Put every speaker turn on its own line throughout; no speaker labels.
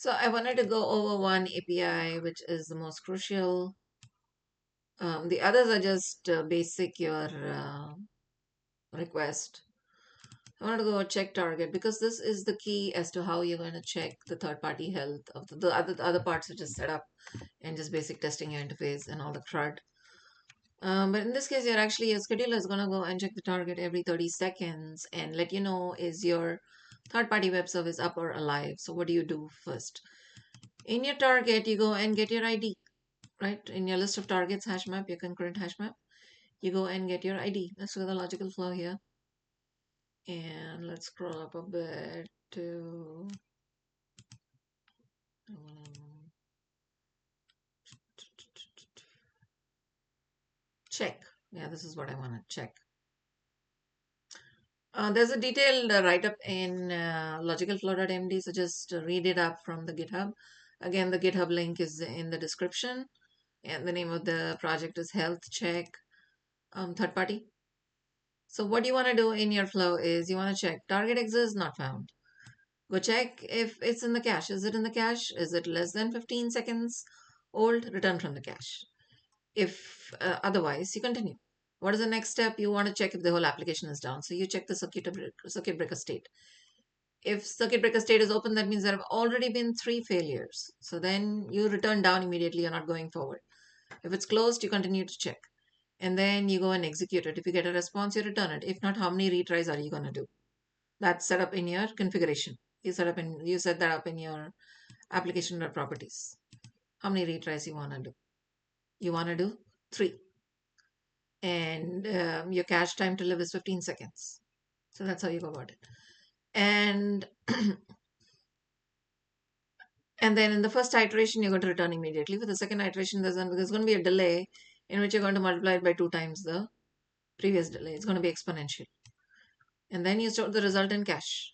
So I wanted to go over one API, which is the most crucial. The others are just basic your request. I wanted to go check target because this is the key as to how you're going to check the third party health of the other parts are just set up and just basic testing your interface and all the crud. But in this case, your scheduler is going to go and check the target every 30 seconds and let you know is your third party web service up or alive. So what do you do first? In your target, you go and get your ID, right? In your list of targets hash map, your concurrent hash map, you go and get your ID. Let's do the logical flow here. And let's scroll up a bit to check. Yeah, this is what I want to check. There's a detailed write-up in logicalflow.md, so just read it up from the GitHub. Again, the GitHub link is in the description, and the name of the project is Health Check Third Party. So what you want to do in your flow is you want to check target exists, not found. Go check if it's in the cache. Is it in the cache? Is it less than 15 seconds old? Return from the cache. If otherwise, you continue. What is the next step? You want to check if the whole application is down. So you check the circuit breaker state. If circuit breaker state is open, that means there have already been 3 failures. So then you return down immediately. You're not going forward. If it's closed, you continue to check. And then you go and execute it. If you get a response, you return it. If not, how many retries are you going to do? That's set up in your configuration. You set that up in your application properties. How many retries you want to do? You want to do 3. And your cache time to live is 15 seconds. So that's how you go about it. And and then in the first iteration, you're going to return immediately. For the second iteration, there's going to be a delay in which you're going to multiply it by 2 times the previous delay. It's going to be exponential. And then you store the result in cache.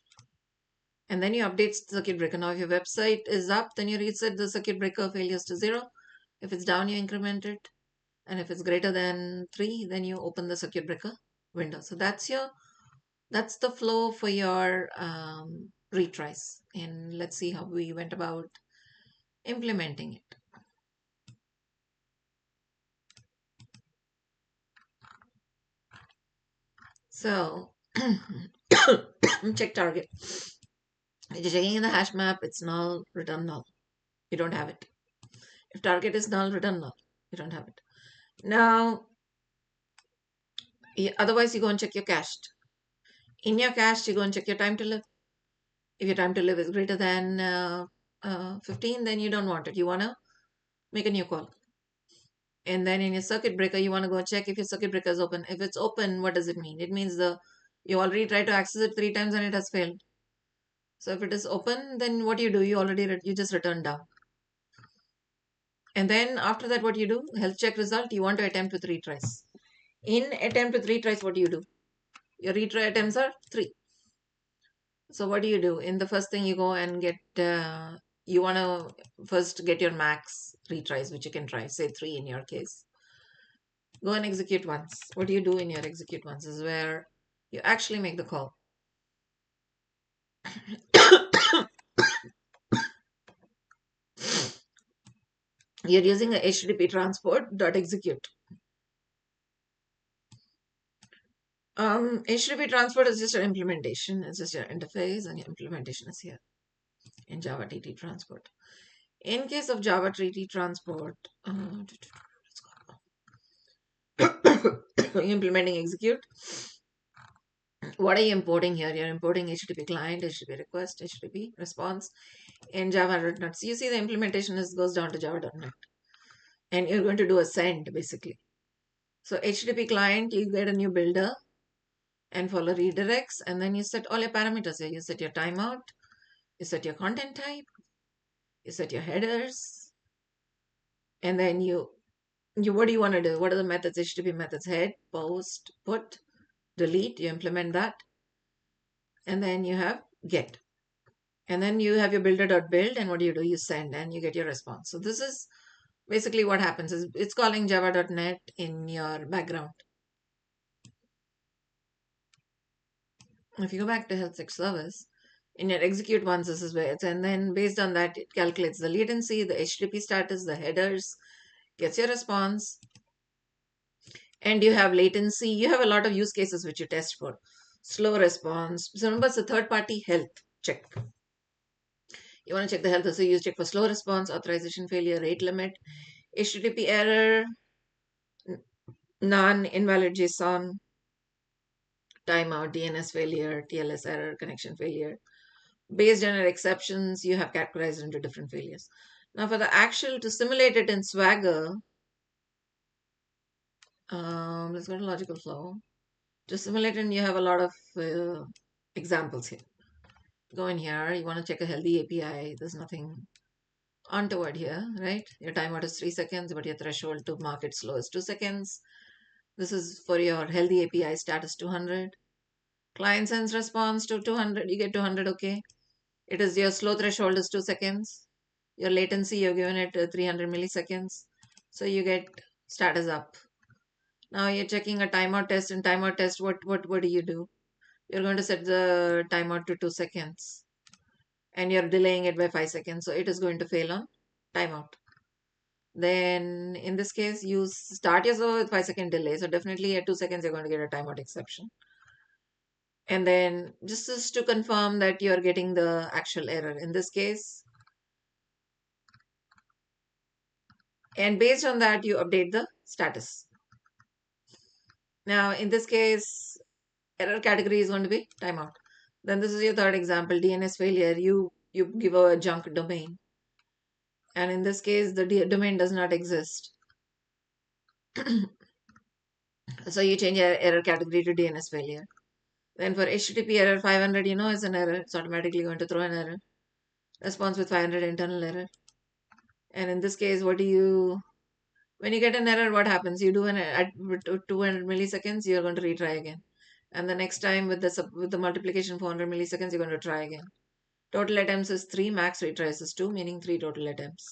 And then you update the circuit breaker. Now, if your website is up, then you reset the circuit breaker failures to 0. If it's down, you increment it. And if it's greater than 3, then you open the circuit breaker window. So that's the flow for your retries. And let's see how we went about implementing it. So check target. If you're checking in the hash map, it's null, return null. You don't have it. If target is null, return null. You don't have it. Now, otherwise, you go and check your cached. In your cache, you go and check your time to live. If your time to live is greater than 15, then you don't want it. You want to make a new call. And then in your circuit breaker, you want to go check if your circuit breaker is open. If it's open, what does it mean? It means you already tried to access it 3 times and it has failed. So if it is open, then what you do? You just return down. And then after that, what you do? Health check result. You want to attempt with retries. In attempt with retries, what do you do? Your retry attempts are 3. So what do you do? In the first thing, you go and get. You want to first get your max retries, which you can try. Say 3 in your case. Go and execute once. What do you do in your execute once is where you actually make the call. You're using a HTTP transport.execute. HTTP transport is just an implementation. It's just your interface and your implementation is here in Java TT transport. In case of Java TT transport, implementing execute. What are you importing here? You're importing HTTP client, HTTP request, HTTP response in Java.NET. So you see the implementation goes down to Java.NET. And you're going to do a send basically. So HTTP client, you get a new builder and follow redirects, and then you set all your parameters here. You set your timeout, you set your content type, you set your headers, and then what do you want to do? What are the methods? HTTP methods: head, post, put, delete. You implement that, and then you have get, and then you have your builder.build, and what do? You send, and you get your response. So this is basically what happens. Is it's calling Java.NET in your background. If you go back to health check service, In your execute once, this is where it's, and then based on that, it calculates the latency, the HTTP status, the headers, gets your response, and you have latency. You have a lot of use cases which you test for. Slow response. So remember, it's a third party health check. You want to check the health, so you check for slow response, authorization failure, rate limit, HTTP error, non invalid JSON, timeout, DNS failure, TLS error, connection failure. Based on your exceptions, you have categorized into different failures. Now, for the actual to simulate it in Swagger, let's go to logical flow. To simulate it, you have a lot of examples here. Go in here, you want to check a healthy API. There's nothing untoward here, right? Your timeout is 3 seconds, but your threshold to mark it slow is 2 seconds. This is for your healthy API status 200. Client sends response to 200, you get 200, okay. It is your slow threshold is 2 seconds. Your latency, you've given it 300 milliseconds. So you get status up. Now you're checking a timeout test. In timeout test, what do you do? You're going to set the timeout to 2 seconds. And you're delaying it by 5 seconds. So it is going to fail on timeout. Then in this case, you start your server with 5-second delay. So definitely at 2 seconds, you're going to get a timeout exception. And then just to confirm that you're getting the actual error in this case. And based on that, you update the status. Now, in this case, error category is going to be timeout. Then this is your third example, DNS failure. You give a junk domain. And in this case, the domain does not exist. So you change your error category to DNS failure. Then for HTTP error 500, you know is an error. It's automatically going to throw an error. Response with 500 internal error. And in this case, when you get an error, what happens? You do an at 200 milliseconds, you're going to retry again. And the next time with the multiplication 400 milliseconds, you're going to try again. Total attempts is 3, max retries is 2, meaning 3 total attempts.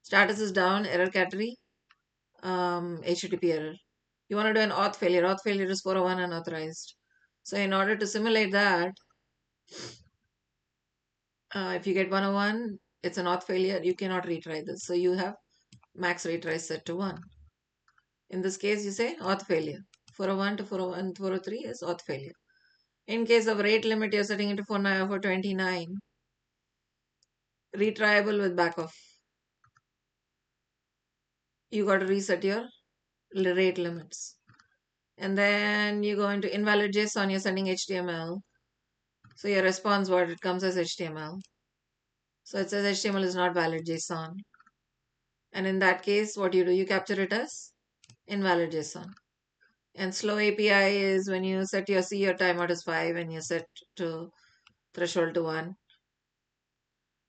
Status is down, error category, HTTP error. You want to do an auth failure. Auth failure is 401 unauthorized. So in order to simulate that, if you get 101, it's an auth failure. You cannot retry this. So you have max retry set to 1. In this case, you say auth failure. 401 to 401, 403 is auth failure. In case of rate limit, you're setting it to 429. Retryable with backoff. You got to reset your rate limits. And then you go into invalid JSON, you're sending HTML. So your response, what it comes as HTML. So it says HTML is not valid JSON. And in that case, what you do, you capture it as invalid JSON. And slow API is when you set your timeout is 5 and you set to threshold to 1.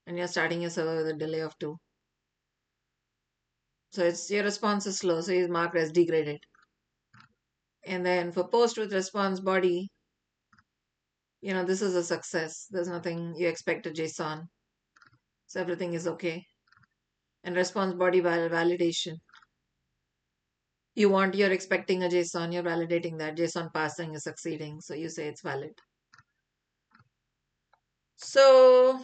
And you're starting your server with a delay of 2. So it's your response is slow, so it's marked as degraded. And then for post with response body, this is a success. There's nothing you expect a JSON. So everything is okay. And response body validation. You're expecting a JSON, you're validating that. JSON passing is succeeding. So you say it's valid. So